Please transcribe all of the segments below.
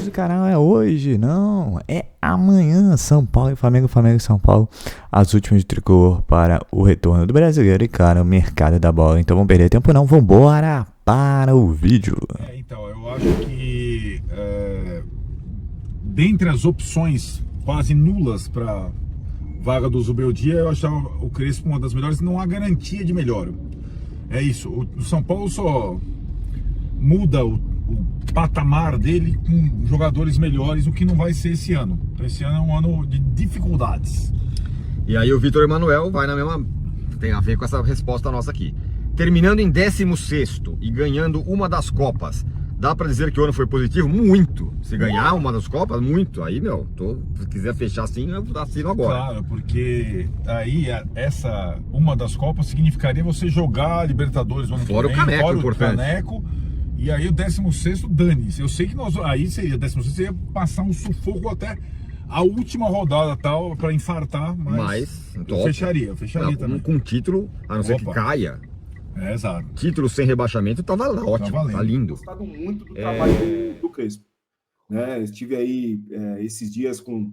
do canal é hoje, não, é amanhã. São Paulo e Flamengo, Flamengo e São Paulo, as últimas de tricolor para o retorno do brasileiro e, cara, o mercado da bola. Então vamos perder tempo não, vambora para o vídeo. Então, eu acho que dentre as opções quase nulas para vaga do Zubeldia, eu achava o Crespo uma das melhores, não há garantia de melhor. É isso, o São Paulo só muda o patamar dele com jogadores melhores, o que não vai ser esse ano. Então, esse ano é um ano de dificuldades. E aí o Vitor Emanuel vai na mesma... tem a ver com essa resposta nossa aqui. Terminando em 16º e ganhando uma das Copas, dá pra dizer que o ano foi positivo? Muito! Se ganhar uma das Copas, muito. Aí, se quiser fechar assim, eu assino agora. Claro, porque aí essa uma das Copas significaria você jogar a Libertadores no ano que vem, fora o caneco, fora importante. O caneco, e aí o 16º dane-se. Eu sei que aí seria 16º, ia passar um sufoco até a última rodada tal, pra infartar, mas eu fecharia não, também. Com título, a não ser que caia. Exato. Título sem rebaixamento tava ótimo, tá lindo. Gostado muito do trabalho do Crespo. Né? Estive aí esses dias com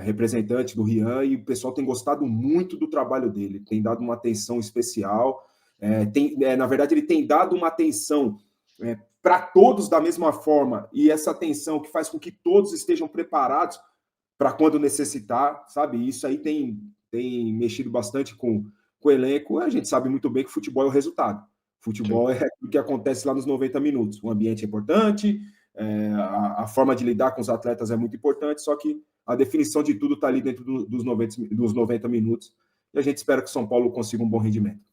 representante do Rian e o pessoal tem gostado muito do trabalho dele, tem dado uma atenção especial, na verdade ele tem dado uma atenção para todos da mesma forma, e essa atenção que faz com que todos estejam preparados para quando necessitar, sabe? Isso aí tem mexido bastante com o elenco. A gente sabe muito bem que futebol é o resultado. Futebol é o que acontece lá nos 90 minutos. O ambiente é importante, a forma de lidar com os atletas é muito importante, só que a definição de tudo está ali dentro dos 90 minutos, e a gente espera que o São Paulo consiga um bom rendimento.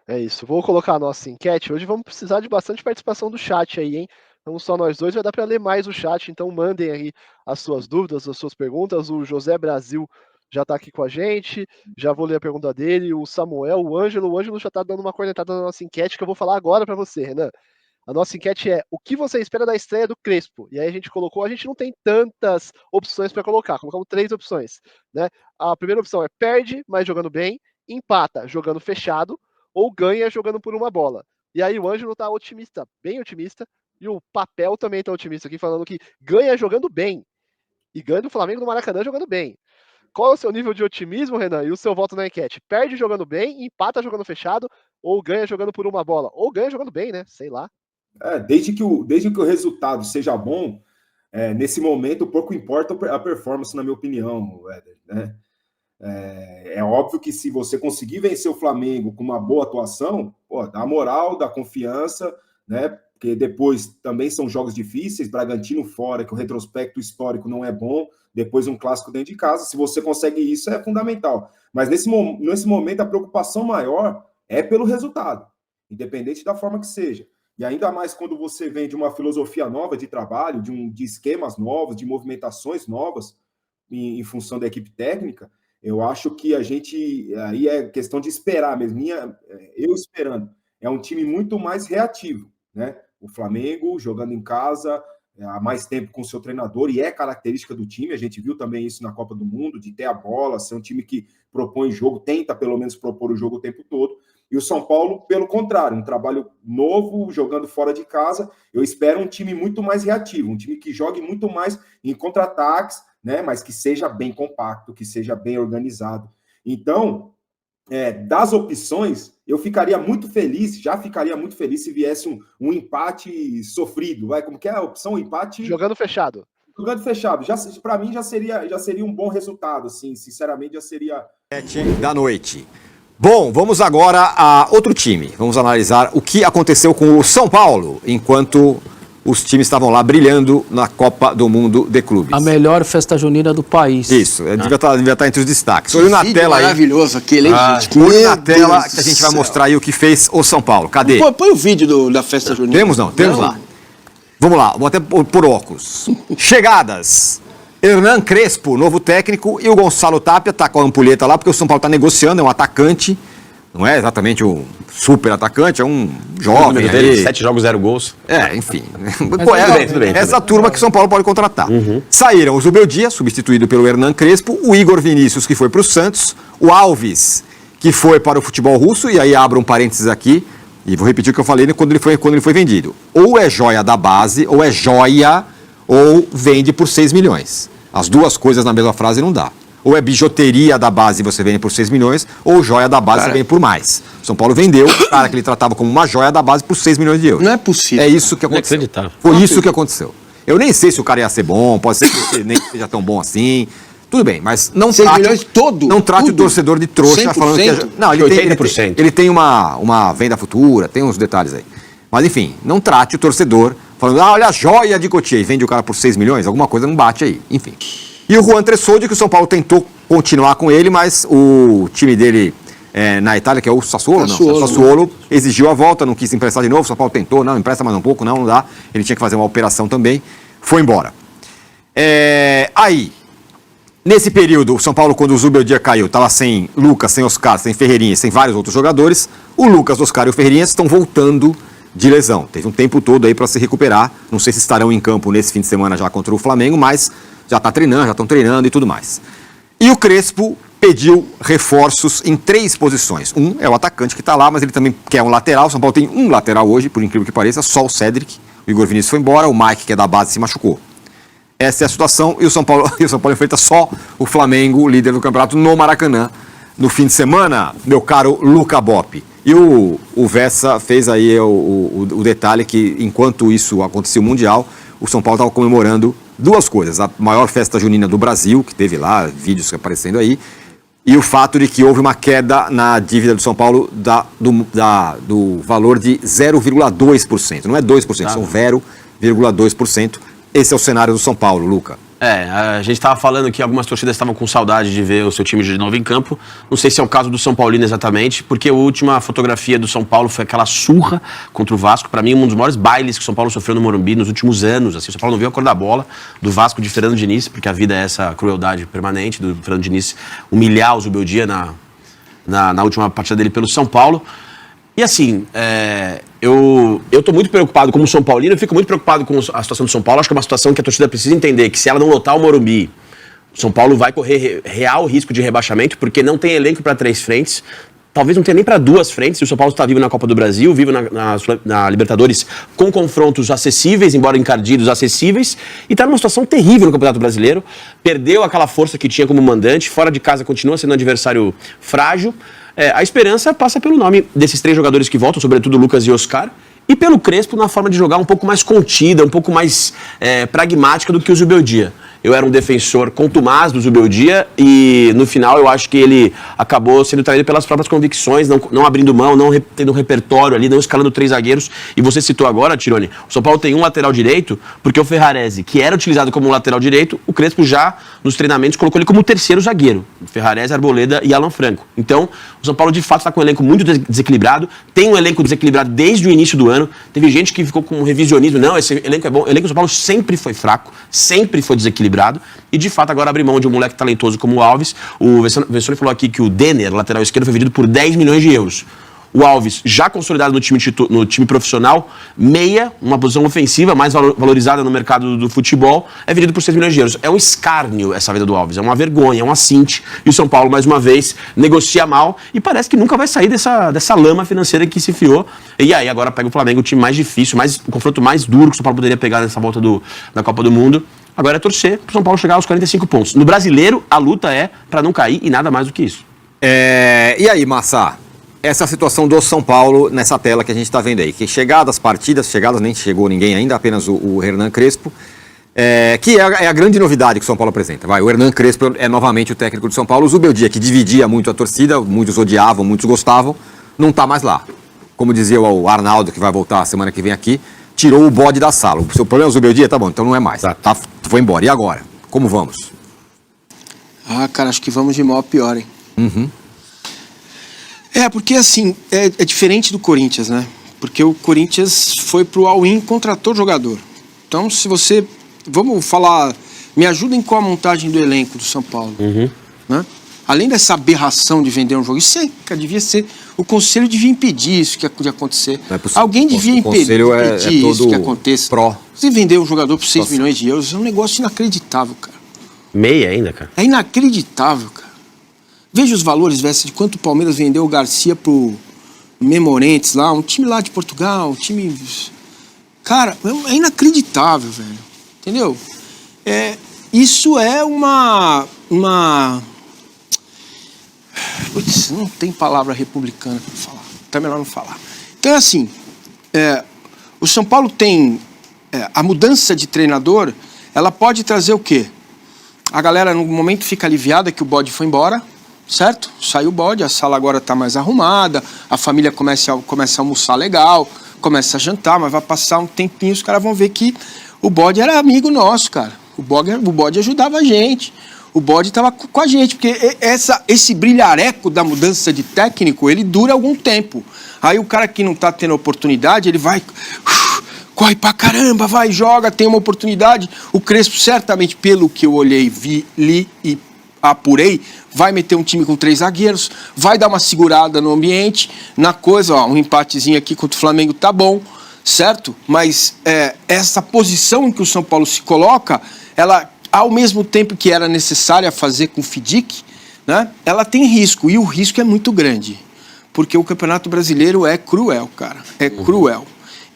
É isso, vou colocar a nossa enquete. Hoje vamos precisar de bastante participação do chat aí, hein? Não só nós dois, vai dar para ler mais o chat, então mandem aí as suas dúvidas, as suas perguntas. O José Brasil já está aqui com a gente, já vou ler a pergunta dele. O Samuel, o Ângelo já está dando uma cornetada na nossa enquete que eu vou falar agora para você, Renan. A nossa enquete é: o que você espera da estreia do Crespo? E aí a gente não tem tantas opções para colocar, colocamos 3 opções, né? A primeira opção é perde, mas jogando bem, empata, jogando fechado, ou ganha jogando por uma bola. E aí o Ângelo tá otimista, bem otimista, e o Papel também tá otimista aqui, falando que ganha jogando bem, e ganha do Flamengo no Maracanã jogando bem. Qual é o seu nível de otimismo, Renan, e o seu voto na enquete? Perde jogando bem, empata jogando fechado, ou ganha jogando por uma bola? Ou ganha jogando bem, né? Sei lá. Desde que o resultado seja bom, nesse momento pouco importa a performance, na minha opinião, né? É óbvio que se você conseguir vencer o Flamengo com uma boa atuação, dá moral, dá confiança, né? Porque depois também são jogos difíceis, Bragantino fora, que o retrospecto histórico não é bom, depois um clássico dentro de casa, se você consegue isso é fundamental. Mas nesse momento a preocupação maior é pelo resultado, independente da forma que seja. E ainda mais quando você vem de uma filosofia nova de trabalho, de esquemas novos, de movimentações novas em função da equipe técnica. Eu acho que a gente, aí é questão de esperar mesmo, eu esperando, é um time muito mais reativo, né? O Flamengo jogando em casa há mais tempo com o seu treinador, e é característica do time, a gente viu também isso na Copa do Mundo, de ter a bola, ser um time que propõe jogo, tenta pelo menos propor o jogo o tempo todo, e o São Paulo, pelo contrário, um trabalho novo, jogando fora de casa. Eu espero um time muito mais reativo, um time que jogue muito mais em contra-ataques, né, mas que seja bem compacto, que seja bem organizado. Então, das opções, eu ficaria muito feliz se viesse um empate sofrido. Como que é a opção? Empate... Jogando fechado. Jogando fechado. Para mim, já seria um bom resultado, assim, sinceramente, já seria... 7 da noite. Bom, vamos agora a outro time. Vamos analisar o que aconteceu com o São Paulo, enquanto os times estavam lá brilhando na Copa do Mundo de Clubes. A melhor festa junina do país. Isso, devia estar entre os destaques. Olha na tela aí. Maravilhoso aquele, hein, gente? Olha na tela que a gente vai mostrar aí o que fez o São Paulo. Cadê? Põe o vídeo da festa junina. Temos lá. Vamos lá, vou até por óculos. Chegadas. Hernan Crespo, novo técnico, e o Gonçalo Tapia tá com a ampulheta lá, porque o São Paulo tá negociando, é um atacante, não é exatamente um super atacante, é um jovem. Dele, 7 jogos, 0 gols. Enfim. Tudo bem. Essa turma que o São Paulo pode contratar. Saíram o Zubeldia, substituído pelo Hernan Crespo, o Igor Vinícius, que foi para o Santos, o Alves, que foi para o futebol russo, e aí abro um parênteses aqui, e vou repetir o que eu falei quando ele foi vendido. Ou é joia da base, ou é joia, ou vende por 6 milhões. As duas coisas na mesma frase não dá. Ou é bijuteria da base e você vende por 6 milhões, ou joia da base você vende por mais. São Paulo vendeu o cara que ele tratava como uma joia da base por 6 milhões de euros. Não é possível. É isso que aconteceu. Inacreditável. Foi isso que aconteceu. Eu nem sei se o cara ia ser bom, pode ser que nem seja tão bom assim. Tudo bem, mas não 6 trate, milhões todo, não trate tudo. o torcedor de trouxa 100%. falando que... Não, ele tem 80%. ele tem uma venda futura, tem uns detalhes aí. Mas enfim, não trate o torcedor falando, olha a joia de Cotia, e vende o cara por 6 milhões, alguma coisa não bate aí, enfim. E o Juan Tressoldi, que o São Paulo tentou continuar com ele, mas o time dele na Itália, que é o Sassuolo, exigiu a volta, não quis emprestar de novo, o São Paulo tentou, não, empresta mais um pouco, não dá, ele tinha que fazer uma operação também, foi embora. Aí, nesse período, o São Paulo, quando o Zubeldia caiu, estava sem Lucas, sem Oscar, sem Ferreirinha, sem vários outros jogadores, o Lucas, Oscar e o Ferreirinha estão voltando de lesão. Teve um tempo todo aí para se recuperar, não sei se estarão em campo nesse fim de semana já contra o Flamengo, mas já está treinando, já estão treinando e tudo mais. E o Crespo pediu reforços em 3 posições. Um é o atacante que está lá, mas ele também quer um lateral. O São Paulo tem um lateral hoje, por incrível que pareça, só o Cédric. O Igor Vinícius foi embora, o Mike, que é da base, se machucou. Essa é a situação, e o São Paulo enfrenta só o Flamengo, líder do campeonato, no Maracanã, no fim de semana, meu caro Luca Bop. E o Vessa fez aí o detalhe que, enquanto isso acontecia o Mundial, o São Paulo estava comemorando 2 coisas. A maior festa junina do Brasil, que teve lá, vídeos aparecendo aí, e o fato de que houve uma queda na dívida do São Paulo do valor de 0,2%. Não é 2%, são 0,2%. Esse é o cenário do São Paulo, Luca. A gente estava falando que algumas torcidas estavam com saudade de ver o seu time de novo em campo. Não sei se é o caso do São Paulino exatamente, porque a última fotografia do São Paulo foi aquela surra contra o Vasco. Para mim, um dos maiores bailes que o São Paulo sofreu no Morumbi nos últimos anos. Assim, o São Paulo não viu a cor da bola do Vasco de Fernando Diniz, porque a vida é essa crueldade permanente do Fernando Diniz humilhar o Zubeldia na última partida dele pelo São Paulo. E assim, eu tô muito preocupado como São Paulino, eu fico muito preocupado com a situação do São Paulo. Acho que é uma situação que a torcida precisa entender, que se ela não lotar o Morumbi, o São Paulo vai correr real risco de rebaixamento, porque não tem elenco para 3 frentes, talvez não tenha nem para 2 frentes. O São Paulo está vivo na Copa do Brasil, vivo na Libertadores, com confrontos acessíveis, embora encardidos, acessíveis, e está numa situação terrível no Campeonato Brasileiro. Perdeu aquela força que tinha como mandante, fora de casa continua sendo um adversário frágil. A esperança passa pelo nome desses 3 jogadores que voltam, sobretudo Lucas e Oscar, e pelo Crespo na forma de jogar um pouco mais contida, um pouco mais pragmática do que o Zubeldia. Eu era um defensor contumaz do Zubeldia e no final eu acho que ele acabou sendo traído pelas próprias convicções, não abrindo mão, não tendo um repertório ali, não escalando 3 zagueiros. E você citou agora, Tironi, o São Paulo tem um lateral direito, porque o Ferrarese, que era utilizado como lateral direito, o Crespo já nos treinamentos colocou ele como 3º zagueiro. Ferrarese, Arboleda e Alan Franco. Então, o São Paulo de fato está com um elenco muito desequilibrado, tem um elenco desequilibrado desde o início do ano. Teve gente que ficou com um revisionismo, não, esse elenco é bom. O elenco do São Paulo sempre foi fraco, sempre foi desequilibrado. E de fato agora abre mão de um moleque talentoso como o Alves. O Vessone falou aqui que o Denner, lateral esquerdo, foi vendido por 10 milhões de euros. O Alves, já consolidado no time profissional, meia, uma posição ofensiva, mais valorizada no mercado do futebol, é vendido por 6 milhões de euros. É um escárnio essa venda do Alves, é uma vergonha, é um assinte. E o São Paulo, mais uma vez, negocia mal e parece que nunca vai sair dessa lama financeira que se fiou. E aí agora pega o Flamengo, o time mais difícil, o confronto mais duro que o São Paulo poderia pegar nessa volta da Copa do Mundo. Agora é torcer para o São Paulo chegar aos 45 pontos. No Brasileiro, a luta é para não cair e nada mais do que isso. E aí, Massa? Essa é a situação do São Paulo nessa tela que a gente está vendo aí. Que chegadas nem chegou ninguém ainda, apenas o Hernan Crespo. Que é a grande novidade que o São Paulo apresenta. O Hernan Crespo é novamente o técnico do São Paulo. O Zubeldia, que dividia muito a torcida, muitos odiavam, muitos gostavam, não está mais lá. Como dizia o Arnaldo, que vai voltar a semana que vem aqui, tirou o bode da sala. O seu problema é o Zubeldia? Tá bom, então não é mais. Foi embora. E agora? Como vamos? Cara, acho que vamos de mal a pior, hein? Uhum. Porque assim, é diferente do Corinthians, né? Porque o Corinthians foi pro all-in, contratou jogador. Então, se você... Vamos falar... Me ajudem com a montagem do elenco do São Paulo. Uhum. Né? Além dessa aberração de vender um jogo, isso devia ser... O conselho devia impedir isso de acontecer. Alguém devia impedir isso que aconteça. Você vender um jogador por 6 milhões de euros é um negócio inacreditável, cara. Meia ainda, cara? É inacreditável, cara. Veja os valores, de quanto o Palmeiras vendeu o Garcia pro Memorentes lá, um time lá de Portugal, um time... Cara, é inacreditável, velho. Entendeu? Isso é uma... Putz, não tem palavra republicana para falar. Tá melhor não falar. Então, assim, o São Paulo tem... a mudança de treinador, ela pode trazer o quê? A galera, no momento, fica aliviada que o bode foi embora, certo? Saiu o bode, a sala agora está mais arrumada, a família começa a almoçar legal, começa a jantar, mas vai passar um tempinho, os caras vão ver que o bode era amigo nosso, cara. O bode ajudava a gente. O bode estava com a gente, porque esse brilhareco da mudança de técnico, ele dura algum tempo. Aí o cara que não está tendo oportunidade, ele vai... corre pra caramba, vai, joga, tem uma oportunidade. O Crespo, certamente, pelo que eu olhei, li e apurei, vai meter um time com 3 zagueiros, vai dar uma segurada no ambiente, na coisa, ó, um empatezinho aqui contra o Flamengo tá bom, certo? Mas essa posição em que o São Paulo se coloca, ela, ao mesmo tempo que era necessária fazer com o Fidic, né, ela tem risco, e o risco é muito grande, porque o Campeonato Brasileiro é cruel, cara, é cruel.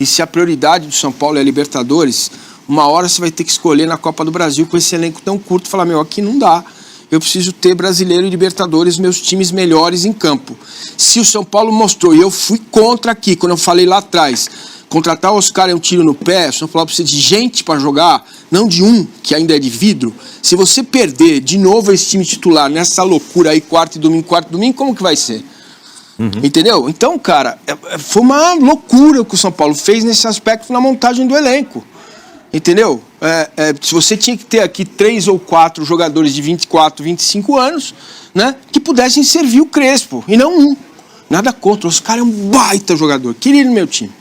E se a prioridade do São Paulo é a Libertadores, uma hora você vai ter que escolher na Copa do Brasil com esse elenco tão curto, falar, meu, aqui não dá. Eu preciso ter Brasileiro e Libertadores, meus times melhores em campo. Se o São Paulo mostrou, e eu fui contra aqui, quando eu falei lá atrás, contratar o Oscar é um tiro no pé, o São Paulo precisa de gente para jogar, não de um, que ainda é de vidro. Se você perder de novo esse time titular nessa loucura aí, quarto e domingo, como que vai ser? Entendeu? Então, cara, foi uma loucura o que o São Paulo fez nesse aspecto na montagem do elenco. Entendeu? Se você tinha que ter aqui 3 ou 4 jogadores de 24, 25 anos, né, que pudessem servir o Crespo, e não um. Nada contra, os caras é um baita jogador. Queria ir no meu time.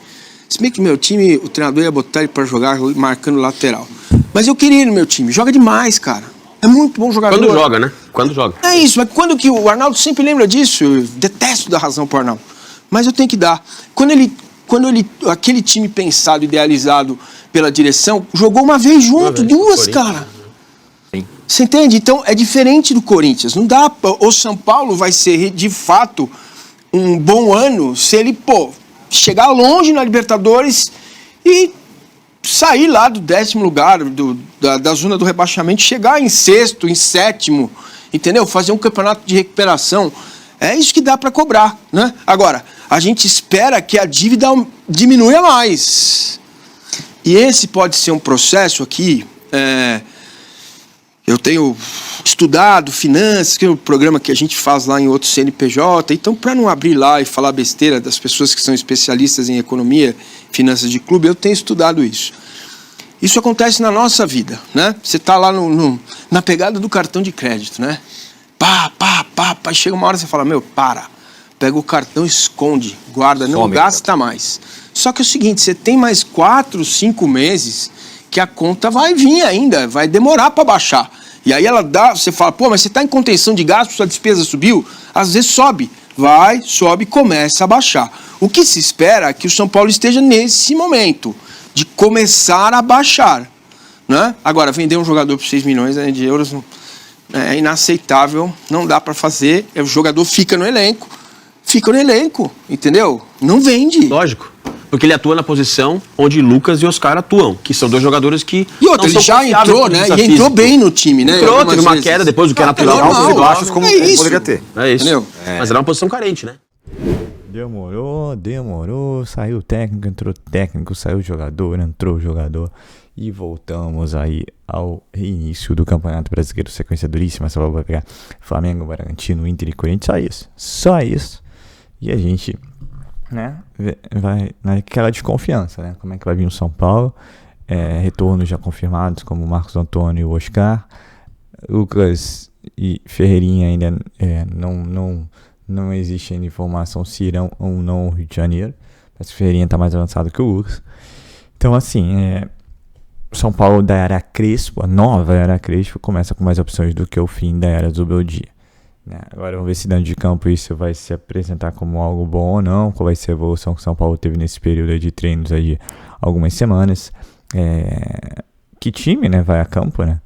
Se bem que no meu time, o treinador ia botar ele pra jogar marcando lateral. Mas eu queria ir no meu time. Joga demais, cara. É muito bom jogador. Quando joga, né? Quando joga. É isso, mas quando que o Arnaldo sempre lembra disso, eu detesto dar razão pro Arnaldo. Mas eu tenho que dar. Quando ele aquele time pensado, idealizado pela direção, jogou uma vez junto, duas, cara. Sim. Você entende? Então é diferente do Corinthians. Não dá. O São Paulo vai ser, de fato, um bom ano se ele, chegar longe na Libertadores e sair lá do 10º lugar, da zona do rebaixamento, chegar em 6º, em 7º, entendeu? Fazer um campeonato de recuperação. É isso que dá para cobrar, né? Agora, a gente espera que a dívida diminua mais. E esse pode ser um processo aqui. Eu tenho estudado finanças, que é um programa que a gente faz lá em outro CNPJ. Então, para não abrir lá e falar besteira das pessoas que são especialistas em economia, finanças de clube, eu tenho estudado isso. Isso acontece na nossa vida, né? Você está lá na pegada do cartão de crédito, né? Pá, chega uma hora você fala, para. Pega o cartão, esconde, guarda, não gasta mais. Só que é o seguinte, você tem mais 4, 5 meses que a conta vai vir ainda, vai demorar para baixar. E aí você fala, mas você está em contenção de gasto, sua despesa subiu? Às vezes sobe, sobe e começa a baixar. O que se espera é que o São Paulo esteja nesse momento de começar a baixar, né? Agora, vender um jogador por 6 milhões de euros é inaceitável, não dá para fazer, o jogador fica no elenco, entendeu? Não vende. Lógico. Porque ele atua na posição onde Lucas e Oscar atuam, que são 2 jogadores que... E outra, ele já entrou, né? E entrou bem no time, né? Entrou, teve uma queda depois do que é natural. Eu acho como poderia ter. É isso. Mas era uma posição carente, né? Demorou. Saiu o técnico, entrou técnico, saiu o jogador, entrou o jogador. E voltamos aí ao reinício do Campeonato Brasileiro. Sequência duríssima, só vai pegar Flamengo, Bragantino, Inter e Corinthians. Só isso. E a gente... né, vai naquela desconfiança, né? Como é que vai vir o São Paulo? Retornos já confirmados, como Marcos Antônio e o Oscar. Lucas e Ferreirinha ainda não existe ainda informação se irão ou não ao Rio de Janeiro. Mas o Ferreirinha está mais avançado que o Lucas. Então, assim, o São Paulo da era Crespo, a nova era Crespo, começa com mais opções do que o fim da era Zubeldia. Agora vamos ver se dentro de campo isso vai se apresentar como algo bom ou não, qual vai ser a evolução que o São Paulo teve nesse período de treinos aí de algumas semanas. Que time, né, vai a campo, né?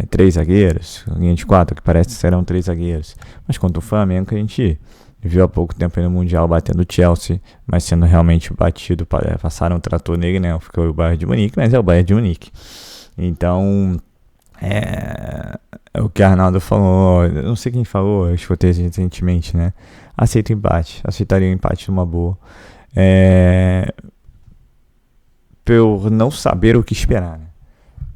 3 zagueiros, linha de 4, que parece que serão 3 zagueiros. Mas contra o Flamengo, que a gente viu há pouco tempo aí no Mundial batendo o Chelsea, mas sendo realmente batido, passaram um trator nele, né? Ficou o Bayern de Munique, mas é o Bayern de Munique. Então, o que o Arnaldo falou, eu não sei quem falou, eu escutei recentemente, né? Aceita o empate, aceitaria o empate numa boa. Por não saber o que esperar, né?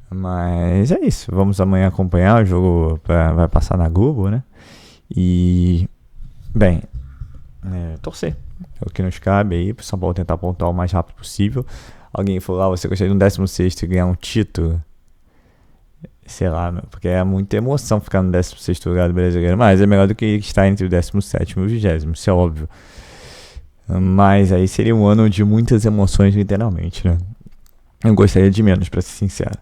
Mas é isso, vamos amanhã acompanhar, o jogo vai passar na Globo, né? E, bem, torcer, é o que nos cabe aí, pro São Paulo tentar pontuar o mais rápido possível. Alguém falou, você gostaria de um 16º e ganhar um título? Sei lá, porque é muita emoção ficar no 16º lugar do Brasileiro, mas é melhor do que estar entre o 17º e o 20º, isso é óbvio. Mas aí seria um ano de muitas emoções, literalmente, né? Eu gostaria de menos, pra ser sincero.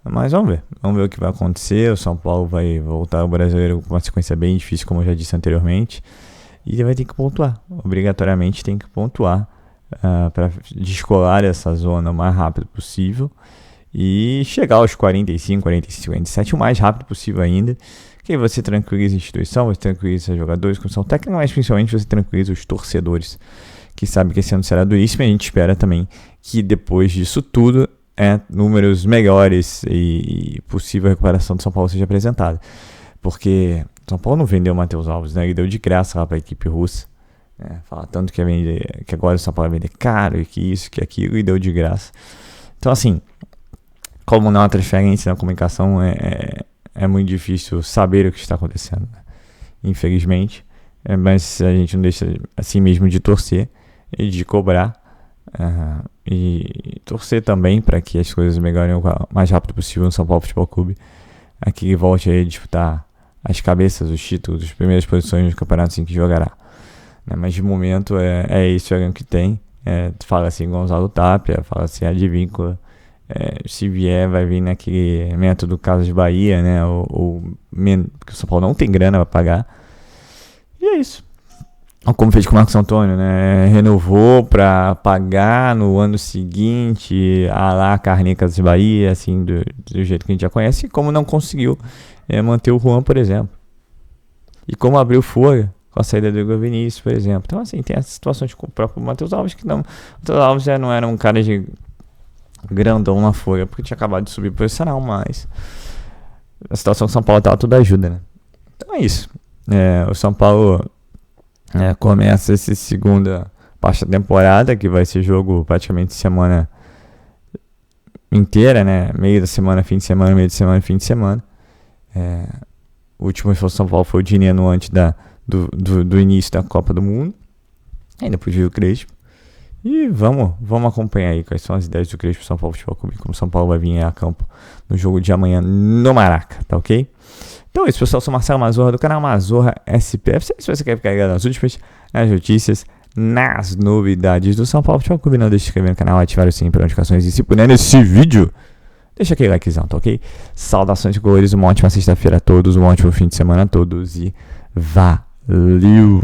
Mas vamos ver o que vai acontecer. O São Paulo vai voltar ao Brasileiro com uma sequência bem difícil, como eu já disse anteriormente, e ele vai ter que pontuar, obrigatoriamente tem que pontuar para descolar essa zona o mais rápido possível e chegar aos 45, 46, 47 o mais rápido possível ainda, que aí você tranquiliza a instituição, você tranquiliza os jogadores, comissão técnica, mas principalmente você tranquiliza os torcedores, que sabem que esse ano será duríssimo, e a gente espera também que depois disso tudo números melhores e possível recuperação do São Paulo seja apresentada. Porque São Paulo não vendeu o Matheus Alves, né? Ele deu de graça lá para a equipe russa. Fala tanto que, que agora o São Paulo vai vender caro e que isso, que aquilo, e deu de graça. Então, assim, como não há transferência na comunicação, é muito difícil saber o que está acontecendo, né? Infelizmente. Mas a gente não deixa assim mesmo de torcer e de cobrar. E torcer também para que as coisas melhorem o mais rápido possível no São Paulo Futebol Clube, que volte a disputar as cabeças, os títulos, as primeiras posições do campeonato assim que jogará, né? Mas de momento é isso que tem. Fala assim Gonzalo Tapia, fala assim Advíncula, se vier vai vir naquele método Casas Bahia, né? Porque o São Paulo não tem grana para pagar, e é isso. Como fez com o Marcos Antônio, né? Renovou para pagar no ano seguinte a lá Carnicas Bahia, assim, do jeito que a gente já conhece, e como não conseguiu manter o Juan, por exemplo. E como abriu folha com a saída do Igor Vinícius, por exemplo. Então, assim, tem essas situações com o próprio Matheus Alves, que não. O Matheus Alves já não era um cara de grandão na folha, porque tinha acabado de subir profissional, mas a situação do São Paulo tá tudo ajuda, né? Então é isso. O São Paulo começa essa segunda parte da temporada, que vai ser jogo praticamente semana inteira, né? Meio da semana, fim de semana, meio de semana, fim de semana. O último esforço do São Paulo foi o Dineno antes do início da Copa do Mundo. Ainda depois veio o Crespo. E vamos acompanhar aí quais são as ideias do Crespo São Paulo Futebol Clube, como o São Paulo vai vir a campo no jogo de amanhã no Maraca, tá ok? Então é isso, pessoal. Eu sou Marcelo Mazorra, do canal Mazorra SPF. Se você quer ficar ligado nas últimas, nas notícias, nas novidades do São Paulo Futebol Clube, não deixe de se inscrever no canal, ativar o sininho para notificações. E se puder nesse vídeo, deixa aquele likezão, tá ok? Saudações de cores, uma ótima sexta-feira a todos, um ótimo fim de semana a todos e valeu!